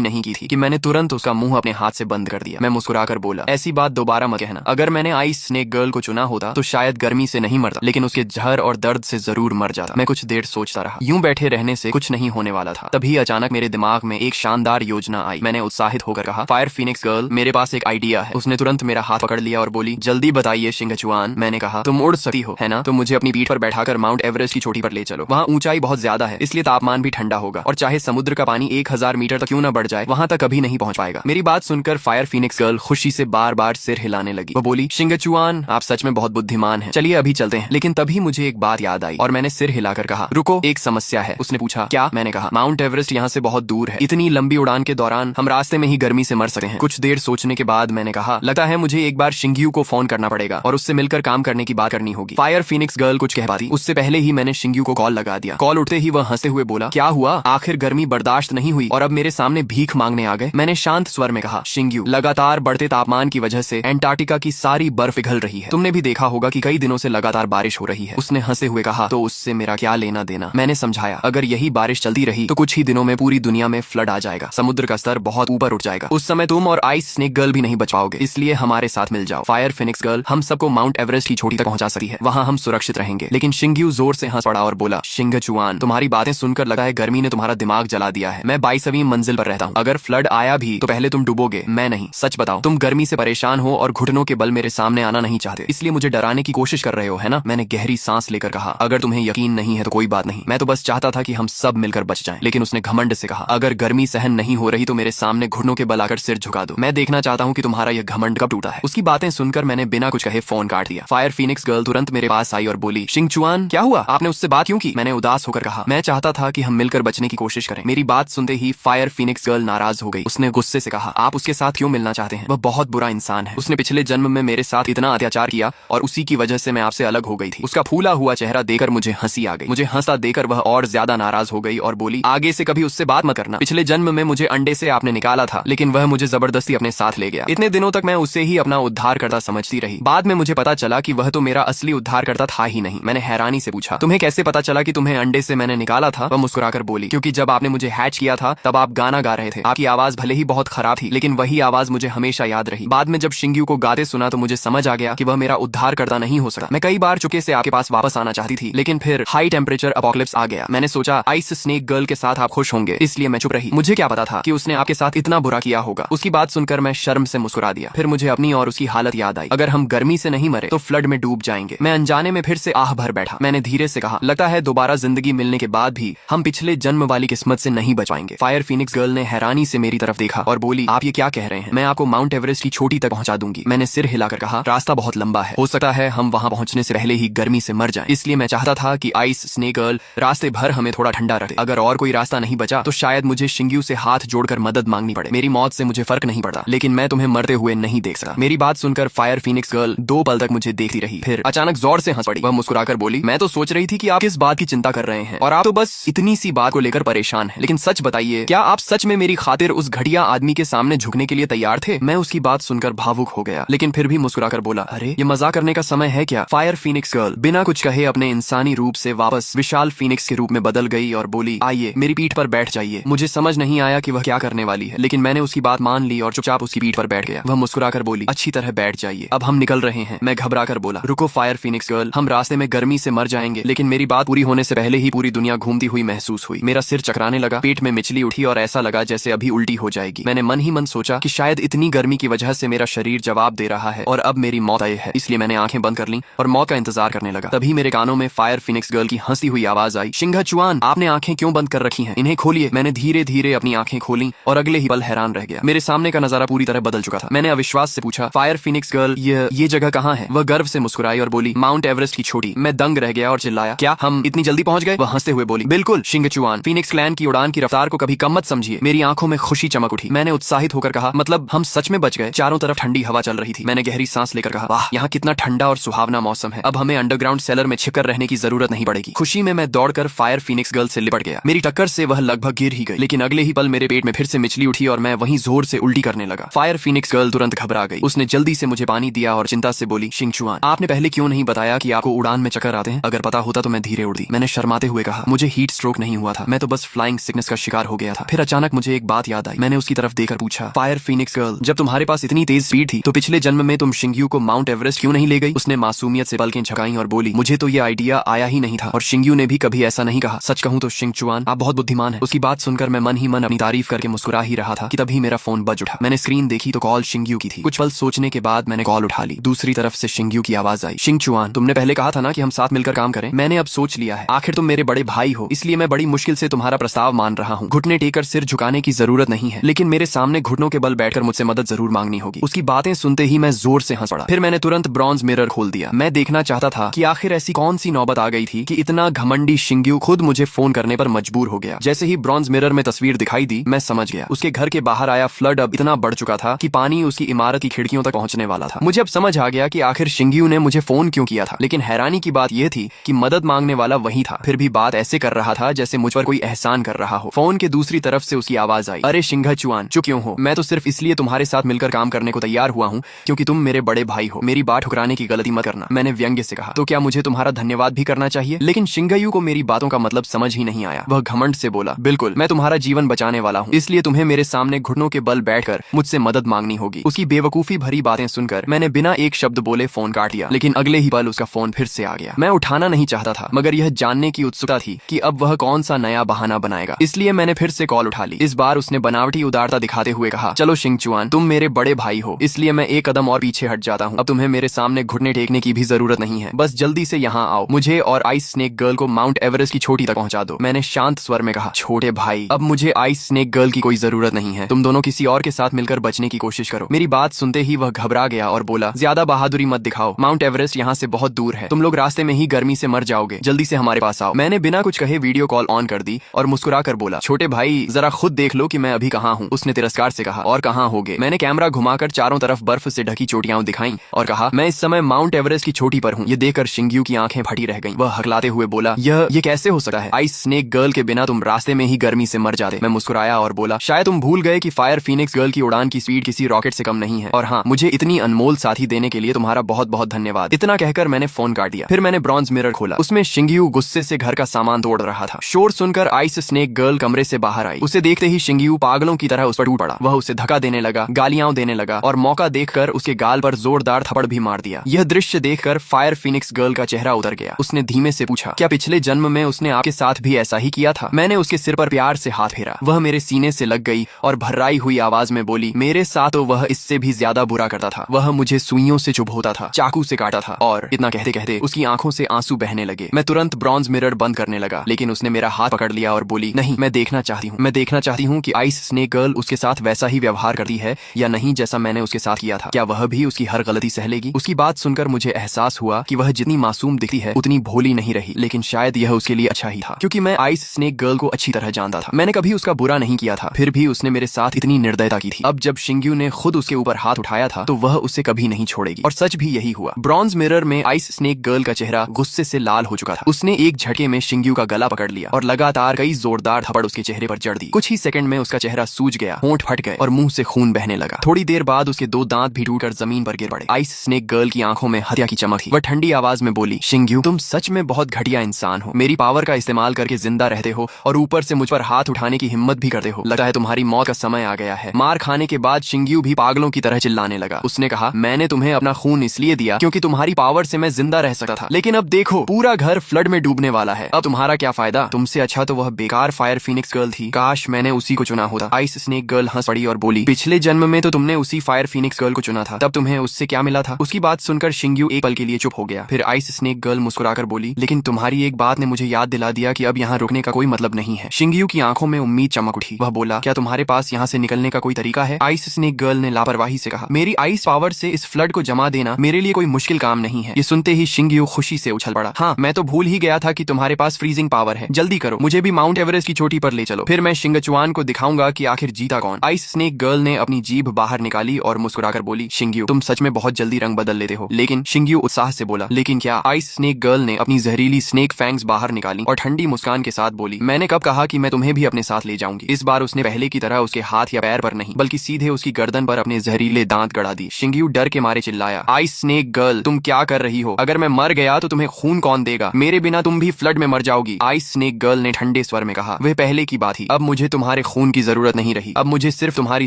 नहीं की थी कि मैंने तुरंत उसका मुंह अपने हाथ से बंद कर दिया। मैं मुस्कुराकर बोला, ऐसी बात दोबारा मत कहना। अगर मैंने आइस स्नेक गर्ल को चुना होता तो शायद गर्मी से नहीं मरता, लेकिन उसके जहर और दर्द से जरूर मर जाता। मैं कुछ देर सोचता रहा। यूं बैठे रहने से कुछ नहीं होने वाला था। तभी अचानक मेरे दिमाग में एक शानदार योजना आई। मैंने उत्साहित होकर कहा, फायर फिनिक्स गर्ल, मेरे पास एक आइडिया है। उसने तुरंत मेरा हाथ पकड़ लिया और बोली, जल्दी बताइए शिंगचुआन। मैंने कहा, तुम उड़ सकती हो है ना, तो मुझे अपनी पीठ पर बैठाकर माउंट एवरेस्ट की चोटी पर ले चलो। वहाँ ऊंचाई बहुत ज्यादा है, इसलिए तापमान भी ठंडा होगा, और चाहे समुद्र का पानी 1000 मीटर तक क्यों न बढ़ जाए, वहाँ तक कभी नहीं पहुंच पाएगा। मेरी बात सुनकर फायर फिनिक्स गर्ल खुशी से बार बार सिर हिलाने लगी। वो बोली, शिंगचुआन, आप सच में बहुत बुद्धिमान हैं। चलिए अभी चलते हैं। लेकिन तभी मुझे एक बात याद आई और मैंने सिर हिलाकर कहा, रुको, एक समस्या है। उसने पूछा, क्या? मैंने कहा, माउंट एवरेस्ट यहाँ से बहुत दूर है। इतनी लंबी उड़ान के दौरान हम रास्ते में ही गर्मी से मर सकते हैं। कुछ देर सोचने के बाद मैंने कहा, लगता है मुझे एक बार शिंग्यू को फोन करना पड़ेगा और उससे मिलकर काम करने की बात करनी होगी। फायर फिनिक्स गर्ल कुछ कह पाती उससे पहले ही मैंने शिंग्यू को कॉल लगा दिया। कॉल उठते ही वह हंसते हुए बोला, क्या हुआ? आखिर गर्मी बर्दाश्त नहीं हुई और अब मेरे सामने भीख मांगने आ गए? मैंने शांत स्वर में कहा, शिंग्यू, लगातार बढ़ते तापमान की वजह से एंटार्क्टिका की सारी बर्फ पिघल रही है। तुमने भी देखा होगा कि कई दिनों से लगातार बारिश हो रही है। उसने हंसे हुए कहा, तो उससे मेरा क्या लेना देना? मैंने समझाया, अगर यही बारिश चलती रही तो कुछ ही दिनों में पूरी दुनिया में फ्लड आ जाएगा। समुद्र का स्तर बहुत ऊपर उठ जाएगा। उस समय तुम और आइस स्नेक गर्ल भी नहीं बच पाओगे। इसलिए हमारे साथ मिल जाओ। फायर फिनिक्स गर्ल हम सबको माउंट एवरेस्ट की चोटी तक पहुंचा सकती है। वहां हम सुरक्षित रहेंगे। लेकिन शिंग्यू जोर से हंस पड़ा और बोला, शिंगचुआन, तुम्हारी बातें सुनकर लगा है गर्मी ने तुम्हारा दिमाग जला दिया है। मैं 22वीं मंजिल पर रहता हूँ। अगर फ्लड आया भी तो पहले तुम डूबोगे, मैं नहीं। सच बताओ, तुम गर्मी से परेशान हो और घुटनों के बल मेरे सामने आना नहीं चाहते, इसलिए मुझे डराने की कोशिश कर रहे हो, है ना? मैंने गहरी सांस लेकर कहा, अगर तुम्हें यकीन नहीं है तो कोई बात नहीं, मैं तो बस चाहता था कि हम सब मिलकर बच जाएं। लेकिन उसने घमंड से कहा, अगर गर्मी सहन नहीं हो रही तो मेरे सामने घुटनों के बल आकर सिर झुका दो। मैं देखना चाहता हूँ कि तुम्हारा यह घमंड कब टूटा है। उसकी बातें सुनकर मैंने बिना कुछ कहे फोन काट दिया। फायर फिनिक्स गर्ल तुरंत मेरे पास आई और बोली, शिंगचुआन, क्या हुआ? आपने उससे बात क्यों की? मैंने उदास होकर कहा, मैं चाहता था कि हम मिलकर बचने की कोशिश करें। मेरी बात सुनते ही फायर फिनिक्स गर्ल नाराज हो गई। उसने गुस्से से कहा, आप उसके साथ क्यों मिलना चाहते हैं? वह बहुत बुरा इंसान है। उसने पिछले जन्म में मेरे साथ इतना अत्याचार किया और उसी की वजह से मैं आपसे अलग हो गई थी। उसका फूला हुआ चेहरा देखकर मुझे हंसी आ गई। मुझे हंसता देखकर वह और ज्यादा नाराज हो गई और बोली, आगे से कभी उससे बात मत करना। पिछले जन्म में मुझे अंडे से आपने निकाला था, लेकिन वह मुझे जबरदस्ती अपने साथ ले गया। इतने दिनों तक मैं उसे ही अपना उद्धारकर्ता समझती रही। बाद में मुझे पता चला कि वह तो मेरा असली उद्धारकर्ता था ही नहीं। मैंने हैरानी से पूछा, तुम्हें कैसे पता चला कि तुम्हें अंडे से मैंने निकाला था? वह मुस्कुराकर बोली, क्योंकि जब आपने मुझे हैच किया था तब आप गाना गा रहे थे। आपकी आवाज भले ही बहुत खराब थी, लेकिन वही आवाज मुझे हमेशा याद रही। बाद में जब शिंग्यू को गाते सुना तो मुझे समझ आ गया कि वह मेरा उद्धारकर्ता नहीं हो सकता। मैं कई बार चुके से आपके पास वापस आना चाहती थी, लेकिन फिर हाई टेम्परेचर अपोकलिप्स आ गया। मैंने सोचा आइस स्नेक गर्ल के साथ आप खुश होंगे, इसलिए मैं चुप रही। मुझे क्या पता था कि उसने आपके साथ इतना बुरा किया होगा। उसकी बात सुनकर मैं शर्म से मुस्कुरा दिया। फिर मुझे अपनी और उसकी हालत याद आई। अगर हम गर्मी से नहीं मरे तो फ्लड में डूब जाएंगे। मैं अनजाने में फिर से आह भर बैठा। मैंने धीरे से कहा, लगता है दोबारा जिंदगी मिलने के बाद भी हम पिछले जन्म वाली किस्मत से नहीं बच पाएंगे। फायर फिनिक्स गर्ल ने हैरानी से मेरी तरफ देखा और बोली, आप ये क्या कह रहे हैं? मैं आपको माउंट एवरेस्ट की चोटी तक पहुंचा दूंगी। मैंने सिर हिलाकर कहा, रास्ता बहुत लंबा है, हो सकता है हम वहां पहुंचने से पहले ही गर्मी से मर जाएं। इसलिए मैं चाहता था कि आइस स्नेक गर्ल रास्ते भर हमें थोड़ा ठंडा रखे। अगर और कोई रास्ता नहीं बचा तो शायद मुझे शिंग्यू से हाथ जोड़कर मदद मांगनी पड़े। मेरी मौत से मुझे फर्क नहीं पड़ता, लेकिन मैं तुम्हें मरते हुए नहीं देख सकता। मेरी बात सुनकर फायर फिनिक्स गर्ल 2 पल तक मुझे देखती रही, फिर अचानक जोर से हंस पड़ी। वह मुस्कुराकर बोली, मैं तो सोच रही थी कि आप किस बात की चिंता कर रहे हैं और आप तो बस इतनी सी बात को लेकर परेशान हैं। लेकिन सच बताइए, क्या आप सच में मेरी खातिर उस घटिया आदमी के सामने झुकने के लिए तैयार थे? मैं उसकी बात सुनकर भावुक हो गया, लेकिन फिर भी मुस्कुराकर बोला, अरे ये मजाक करने का समय है क्या? फायर फिनिक्स गर्ल बिना कुछ कहे अपने इंसानी रूप से वापस विशाल फिनिक्स के रूप में बदल गई और बोली, आइए मेरी पीठ पर बैठ जाइए। मुझे समझ नहीं आया कि वह क्या करने वाली है, लेकिन मैंने उसकी बात मान ली और चुपचाप उसकी पीठ पर बैठ गया। वह मुस्कुराकर बोली, अच्छी तरह बैठ जाइए, अब हम निकल रहे हैं। मैं घबराकर बोला, रुको फायर फिनिक्स गर्ल, हम रास्ते में गर्मी से मर जाएंगे। लेकिन मेरी बात पूरी होने से पहले ही पूरी दुनिया घूमती हुई महसूस हुई। मेरा सिर चकराने लगा, पेट में मिचली उठी और ऐसा लगा जैसे अभी उल्टी हो जाएगी। मैंने मन ही मन सोचा कि शायद इतनी गर्मी की वजह से मेरा शरीर जवाब दे रहा है और अब मेरी मौत तय है। इसलिए मैंने आंखें बंद कर ली और मौत का इंतजार करने लगा। तभी मेरे कानों में फायर फिनिक्स गर्ल की हंसी हुई आवाज आई, शिंगचुआन, आपने आंखें क्यों बंद कर रखी हैं? इन्हें खोलिए। मैंने धीरे धीरे अपनी आंखें खोली और अगले ही पल हैरान रह गया। मेरे सामने का नजारा पूरी तरह बदल चुका था। मैंने अविश्वास से पूछा, फायर फिनिक्स गर्ल, ये जगह कहाँ है? वह गर्व से मुस्कुराई और बोली, माउंट एवरेस्ट की चोटी। मैं दंग रह गया और चिल्लाया, क्या हम इतनी जल्दी पहुंच गए? वह हंसते हुए बोली, बिल्कुल शिंगचुआन, फिनिक्स क्लैन की उड़ान की रफ्तार को कभी कम मत समझिए। मेरी आंखों में खुशी चमक उठी। मैंने उत्साहित होकर कहा, मतलब हम सच में बच गए? चारों तरफ ठंडी हवा चल रही थी। मैंने गहरी सांस लेकर कहा, वाह, यहाँ कितना ठंडा और सुहावना मौसम है। अब हमें अंडरग्राउंड सेलर में छिपकर रहने की जरूरत नहीं पड़ेगी। खुशी में मैं दौड़कर फायर फिनिक्स गर्ल से लिपट गया। मेरी टक्कर से वह लगभग गिर ही गई, लेकिन अगले ही पल मेरे पेट में फिर से मिचली उठी और मैं वहीं जोर से उल्टी करने लगा। फायर फिनिक्स गर्ल तुरंत घबरा गई। उसने जल्दी से मुझे पानी दिया और चिंता से बोली, शिंगचुआन, आपने पहले क्यों नहीं बताया कि आपको उड़ान में चक्कर आते हैं? अगर पता होता तो मैं धीरे उड़ दी। मैंने मैंने शर्माते हुए कहा, मुझे हीट स्ट्रोक नहीं हुआ था, मैं तो बस फ्लाइंग सिकनेस का शिकार हो गया था। फिर अचानक मुझे एक बात याद आई। मैंने उसकी तरफ देखकर पूछा, फायर फीनिक्स गर्ल, जब तुम्हारे पास इतनी तेज स्पीड थी तो पिछले जन्म में तुम शिंग्यू को माउंट एवरेस्ट क्यों नहीं ले गई? उसने मासूमियत से पलकें झपकाईं और बोली, मुझे तो ये आइडिया आया ही नहीं था और शिंग्यू ने भी कभी ऐसा नहीं कहा। सच कहूं तो शिंगचुआन, आप बहुत बुद्धिमान हैं। उसकी बात सुनकर मैं मन ही मन अपनी तारीफ करके मुस्कुरा ही रहा था कि तभी मेरा फोन बज उठा। मैंने स्क्रीन देखी तो कॉल शिंग्यू की थी। कुछ पल सोचने के बाद मैंने कॉल उठा ली। दूसरी तरफ से शिंग्यू की आवाज आई, शिंगचुआन, तुमने पहले कहा था ना कि हम साथ मिलकर काम करें। मैंने अब सोच लिया है, आखिर तुम मेरे बड़े भाई हो, इसलिए मैं बड़ी मुश्किल से तुम्हारा प्रस्ताव मान रहा हूँ। घुटने टेकर सिर झुकाने की जरूरत नहीं है, लेकिन मेरे सामने घुटनों के बल बैठकर मुझसे मदद जरूर मांगनी होगी। उसकी बातें सुनते ही मैं जोर से हंस पड़ा। फिर मैंने तुरंत ब्रॉन्ज मिरर खोल दिया। मैं देखना चाहता था कि आखिर ऐसी कौन सी नौबत आ गई थी कि इतना घमंडी शिंग्यू खुद मुझे फोन करने पर मजबूर हो गया। जैसे ही ब्रॉन्ज मिरर में तस्वीर दिखाई दी, मैं समझ गया। उसके घर के बाहर आया फ्लड अब इतना बढ़ चुका था कि पानी उसकी इमारत की खिड़कियों तक पहुंचने वाला था। मुझे अब समझ आ गया कि आखिर शिंग्यू ने मुझे फोन क्यों किया था। लेकिन हैरानी की बात यह थी कि मदद मांगने वाला वही था, फिर भी बात ऐसे कर रहा था जैसे मुझ पर कोई एहसान कर रहा हो। फोन के दूसरी तरफ से उसकी आवाज आई, अरे शिंगचुआन, चुप क्यों हो? मैं तो सिर्फ इसलिए तुम्हारे साथ मिलकर काम करने को तैयार हुआ हूँ क्योंकि तुम मेरे बड़े भाई हो। मेरी बात ठुकराने की गलती मत करना। मैंने व्यंग्य से कहा, तो क्या मुझे तुम्हारा धन्यवाद भी करना चाहिए? लेकिन शिंगयू को मेरी बातों का मतलब समझ ही नहीं आया। वह घमंड से बोला, बिल्कुल, मैं तुम्हारा जीवन बचाने वाला हूँ, इसलिए तुम्हें मेरे सामने घुटनों के बल बैठकर मुझसे मदद मांगनी होगी। उसकी बेवकूफी भरी बातें सुनकर मैंने बिना एक शब्द बोले फोन काट दिया। लेकिन अगले ही पल उसका फोन फिर से आ गया। मैं उठाना नहीं चाहता था, मगर यह जानने की उत्सुकता थी कि अब वह कौन सा नया बहाना बनाएगा, इसलिए मैंने फिर से कॉल उठा ली। इस बार उसने बनावटी उदारता दिखाते हुए कहा, चलो शिंगचुआन, तुम मेरे बड़े भाई हो, इसलिए मैं एक कदम और पीछे हट जाता हूँ। अब तुम्हें मेरे सामने घुटने टेकने की भी जरूरत नहीं है, बस जल्दी से यहाँ आओ, मुझे और आइस स्नेक गर्ल को माउंट एवरेस्ट की चोटी तक पहुंचा दो। मैंने शांत स्वर में कहा, छोटे भाई, अब मुझे आइस स्नेक गर्ल की कोई जरूरत नहीं है, तुम दोनों किसी और के साथ मिलकर बचने की कोशिश करो। मेरी बात सुनते ही वह घबरा गया और बोला, ज्यादा बहादुरी मत दिखाओ, माउंट एवरेस्ट यहाँ से बहुत दूर है, तुम लोग रास्ते में ही गर्मी से मर जाओगे, जल्दी से हमारे पास आओ। मैंने बिना कुछ कहे वीडियो कॉल ऑन कर दी और मुस्कुराकर बोला, छोटे भाई, जरा खुद देख लो कि मैं अभी कहाँ हूँ। उसने तिरस्कार से कहा, और कहाँ होगे? मैंने कैमरा घुमाकर चारों तरफ बर्फ से ढकी चोटियां दिखाई और कहा, मैं इस समय माउंट एवरेस्ट की चोटी पर हूँ। ये देखकर शिंग्यू की आंखें फटी रह गईं। वह हकलाते हुए बोला, ये कैसे हो सकता है? आइस स्नेक गर्ल के बिना तुम रास्ते में ही गर्मी से मर जाते। मैं मुस्कुराया और बोला, शायद तुम भूल गए कि फायर फीनिक्स गर्ल की उड़ान की स्पीड किसी रॉकेट से कम नहीं है, और हाँ, मुझे इतनी अनमोल साथी देने के लिए तुम्हारा बहुत बहुत धन्यवाद। इतना कहकर मैंने फोन काट दिया। फिर मैंने ब्रॉन्ज मिरर खोला। उसमें शिंग्यू गुस्से से घर का सामान तोड़ रहा था। शोर सुनकर आइस स्नेक गर्ल कमरे से बाहर आई। उसे देखते ही शिंग्यू पागलों की तरह उस पर टूट पड़ा। वह उसे धक्का देने लगा, गालियां देने लगा और मौका देखकर उसके गाल पर जोरदार थप्पड़ भी मार दिया। यह दृश्य देखकर फायर फीनिक्स गर्ल का चेहरा उतर गया। उसने धीमे से पूछा, क्या पिछले जन्म में उसने आपके साथ भी ऐसा ही किया था? मैंने उसके सिर पर प्यार से हाथ फेरा। वह मेरे सीने से लग गई और भर्राई हुई आवाज में बोली, मेरे साथ तो वह इससे भी ज्यादा बुरा करता था। वह मुझे सुइयों से चुभोता था, चाकू से काटा था, और इतना कहते कहते उसकी आंखों से आंसू बहने लगे। मैं तुरंत ब्रॉन्ज मिरर बंद करने लगा, लेकिन उसने मेरा हाथ पकड़ लिया और बोली, नहीं, मैं देखना चाहती हूँ कि आइस स्नेक गर्ल उसके साथ वैसा ही व्यवहार करती है या नहीं जैसा मैंने उसके साथ किया था। क्या वह भी उसकी हर गलती सह लेगी? उसकी बात सुनकर मुझे एहसास हुआ कि वह जितनी मासूम दिखती है उतनी भोली नहीं रही, लेकिन शायद यह उसके लिए अच्छा ही था, क्योंकि मैं आइस स्नेक गर्ल को अच्छी तरह जानता था। मैंने कभी उसका बुरा नहीं किया था, फिर भी उसने मेरे साथ इतनी निर्दयता की थी। अब जब शिंग्यू ने खुद उसके ऊपर हाथ उठाया था तो वह उसे कभी नहीं छोड़ेगी, और सच भी यही हुआ। ब्रॉन्ज मिरर में आइस स्नेक गर्ल का चेहरा गुस्से से लाल हो चुका था। उसने एक झटके में शिंग्यू का गला पकड़ लिया और लगातार कई जोरदार थप्पड़ उसके चेहरे पर जड़ दी। कुछ ही सेकंड में उसका चेहरा सूज गया, होंठ फट गए और मुंह से खून बहने लगा। थोड़ी देर बाद उसके 2 दांत भी टूटकर जमीन पर गिर पड़े। आइस स्नेक गर्ल की आंखों में हत्या की चमक थी। वह ठंडी आवाज में बोली, शिंग्यू, तुम सच में बहुत घटिया इंसान हो। मेरी पावर का इस्तेमाल करके जिंदा रहते हो और ऊपर से मुझ पर हाथ उठाने की हिम्मत भी करते हो। लगता है तुम्हारी मौत का समय आ गया है। मार खाने के बाद शिंग्यू भी पागलों की तरह चिल्लाने लगा। उसने कहा, मैंने तुम्हें अपना खून इसलिए दिया क्योंकि तुम्हारी पावर से मैं जिंदा रह सकता था, लेकिन अब देखो, पूरा घर फ्लड में डूबने वाला है। अब तुम्हारा क्या फायदा? तुमसे अच्छा तो वह बेकार फायर फीनिक्स गर्ल थी। काश मैंने उसी को चुना होता। आइस स्नेक गर्ल हंस पड़ी और बोली, पिछले जन्म में तो तुमने उसी फायर फीनिक्स गर्ल को चुना था, तब तुम्हें उससे क्या मिला था? उसकी बात सुनकर शिंग्यू एक पल के लिए चुप हो गया। फिर आइस स्नेक गर्ल मुस्कुराकर बोली, लेकिन तुम्हारी एक बात ने मुझे याद दिला दिया कि अब यहाँ रुकने का कोई मतलब नहीं है। शिंग्यू की आंखों में उम्मीद चमक उठी। वह बोला, क्या तुम्हारे पास यहाँ से निकलने का कोई तरीका है? आइस स्नेक गर्ल ने लापरवाही से कहा, मेरी आइस पावर से इस फ्लड को जमा देना मेरे लिए कोई मुश्किल काम नहीं है। ये सुनते ही शिंग्यू खुशी से उछल पड़ा। हाँ, मैं तो भूल ही गया था कि तुम्हारे पास फ्रीजिंग पावर है। जल्दी करो, मुझे भी माउंट एवरेस्ट की चोटी पर ले चलो, फिर मैं शिंगचुआन को दिखाऊंगा कि आखिर जीता कौन। आइस स्नेक गर्ल ने अपनी जीभ बाहर निकाली और मुस्कुराकर बोली, शिंग्यू, तुम सच में बहुत जल्दी रंग बदल लेते हो। लेकिन शिंग्यू उत्साह से बोला, लेकिन क्या? आइस स्नेक गर्ल ने अपनी जहरीली स्नेक फैंग्स बाहर निकाली और ठंडी मुस्कान के साथ बोली, मैंने कब कहा कि मैं तुम्हें भी अपने साथ ले जाऊंगी। इस बार उसने पहले की तरह उसके हाथ या पैर पर नहीं, बल्कि सीधे उसकी गर्दन पर अपने जहरीले दांत गड़ा दी। शिंग्यू डर के मारे चिल्लाया, आइस स्नेक गर्ल, तुम क्या कर रही हो? अगर मैं मर गया तो तुम्हें खून कौन देगा? मेरे बिना तुम तुम भी फ्लड में मर जाओगी, आइस स्नेक गर्ल ने ठंडे स्वर में कहा। वह पहले की बात ही, अब मुझे तुम्हारे खून की जरूरत नहीं रही, अब मुझे सिर्फ तुम्हारी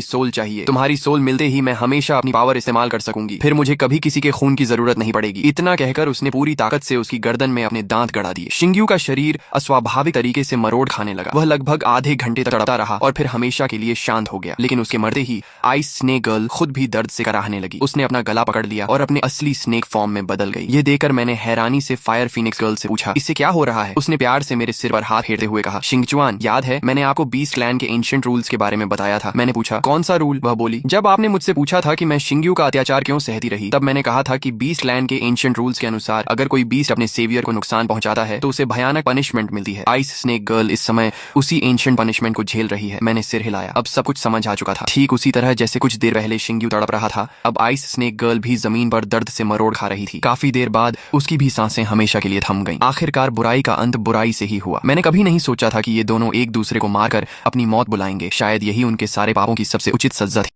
सोल चाहिए। तुम्हारी सोल मिलते ही मैं हमेशा अपनी पावर इस्तेमाल कर सकूंगी, फिर मुझे कभी किसी के खून की जरूरत नहीं पड़ेगी। इतना कहकर उसने पूरी ताकत से उसकी गर्दन में अपने दांत गड़ा दिए। शिंग्यू का शरीर अस्वाभाविक तरीके से मरोड़ खाने लगा। वह लगभग आधे घंटे तक तड़पता रहा और फिर हमेशा के लिए शांत हो गया। लेकिन उसके मरते ही आइस स्नेक गर्ल खुद भी दर्द से कराहने लगी। उसने अपना गला पकड़ लिया और अपने असली स्नेक फॉर्म में बदल गई। ये देखकर मैंने हैरानी से फायर फीनिक्स गर्ल से पूछा, इससे क्या हो रहा है? उसने प्यार से मेरे सिर पर हाथ फेरते हुए कहा, शिंगचुआन, याद है मैंने आपको बीस्ट क्लैन के एंशिएंट रूल्स के बारे में बताया था? मैंने पूछा, कौन सा रूल? वह बोली, जब आपने मुझसे पूछा था कि मैं शिंग्यू का अत्याचार क्यों सहती रही, तब मैंने कहा था कि बीस्ट क्लैन के एंशिएंट रूल्स के अनुसार अगर कोई बीस्ट अपने सेवियर को नुकसान पहुंचाता है तो उसे भयानक पनिशमेंट मिलती है। आइस स्नेक गर्ल इस समय उसी एंशिएंट पनिशमेंट को झेल रही है। मैंने सिर हिलाया। अब सब कुछ समझ आ चुका था। ठीक उसी तरह जैसे कुछ देर पहले शिंग्यू तड़प रहा था, अब आइस स्नेक गर्ल भी जमीन पर दर्द से मरोड़ खा रही थी। काफी देर बाद उसकी भी सांसें हमेशा के लिए थम गईं। आखिरकार बुराई का अंत बुराई से ही हुआ। मैंने कभी नहीं सोचा था कि ये दोनों एक दूसरे को मारकर अपनी मौत बुलाएंगे। शायद यही उनके सारे पापों की सबसे उचित सजा थी।